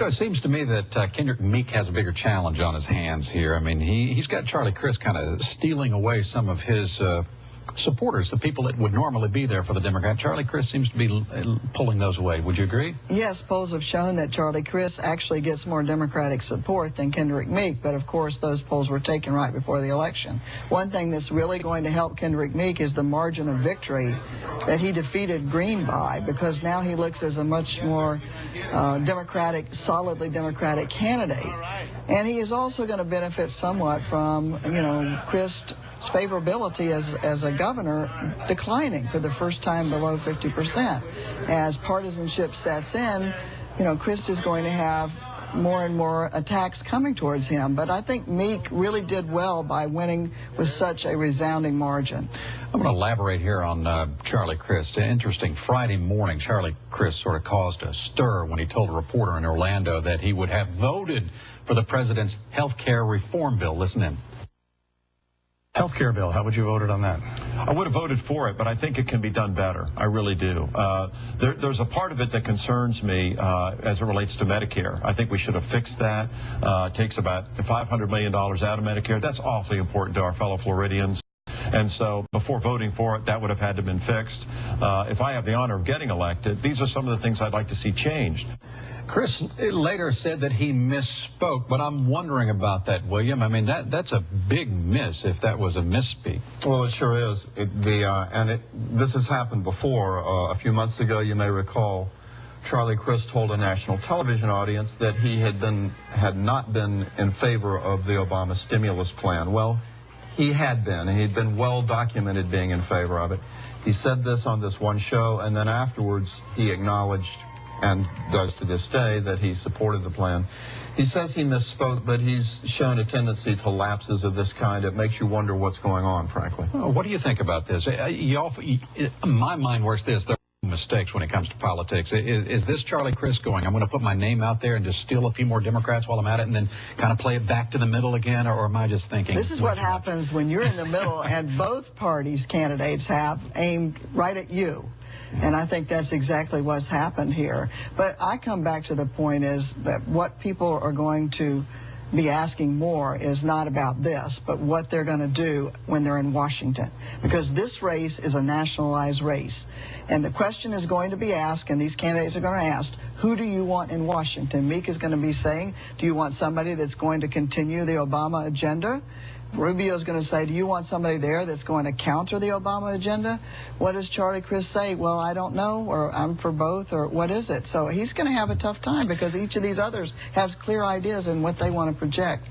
You know, it seems to me that Kendrick Meek has a bigger challenge on his hands here. I mean, he's got Charlie Crist kind of stealing away some of his supporters, the people that would normally be there for the Democrat. Charlie Crist seems to be pulling those away. Would you agree? Yes, polls have shown that Charlie Crist actually gets more Democratic support than Kendrick Meek, but of course those polls were taken right before the election. One thing that's really going to help Kendrick Meek is the margin of victory that he defeated Green by, because now he looks as a much more Democratic, solidly Democratic candidate. And he is also going to benefit somewhat from, Crist's favorability as a governor declining for the first time below 50%. As partisanship sets in, Crist is going to have more and more attacks coming towards him. But I think Meek really did well by winning with such a resounding margin. I'm going to elaborate here on Charlie Crist. Interesting. Friday morning, Charlie Crist sort of caused a stir when he told a reporter in Orlando that he would have voted for the president's health care reform bill. Listen in. Healthcare bill, how would you vote on that? I would have voted for it, but I think it can be done better. I really do. There's a part of it that concerns me as it relates to Medicare. I think we should have fixed that. It takes about $500 million out of Medicare. That's awfully important to our fellow Floridians. And so before voting for it, that would have had to have been fixed. If I have the honor of getting elected, these are some of the things I'd like to see changed. Chris later said that he misspoke, but I'm wondering about that, William. I mean, that's a big miss if that was a misspeak. Well, it sure is. This has happened before. A few months ago, you may recall, Charlie Crist told a national television audience that he had not been in favor of the Obama stimulus plan. Well, he had been, and he'd been well documented being in favor of it. He said this on this one show, and then afterwards he acknowledged, and does to this day, that he supported the plan. He says he misspoke, but he's shown a tendency to lapses of this kind. It makes you wonder what's going on, frankly. Well, what do you think about this? My mind works this. There are mistakes when it comes to politics. Is this Charlie Crist going, I'm going to put my name out there and just steal a few more Democrats while I'm at it and then kind of play it back to the middle again? Or am I just thinking? This is what happens when you're in the middle and both parties' candidates have aimed right at you. And I think that's exactly what's happened here. But I come back to the point is that what people are going to be asking more is not about this, but what they're going to do when they're in Washington. Because this race is a nationalized race. And the question is going to be asked, and these candidates are going to ask, who do you want in Washington? Meek is going to be saying, do you want somebody that's going to continue the Obama agenda? Rubio is going to say, do you want somebody there that's going to counter the Obama agenda? What does Charlie Crist say? Well, I don't know, or I'm for both, or what is it? So he's going to have a tough time because each of these others has clear ideas in what they want to project.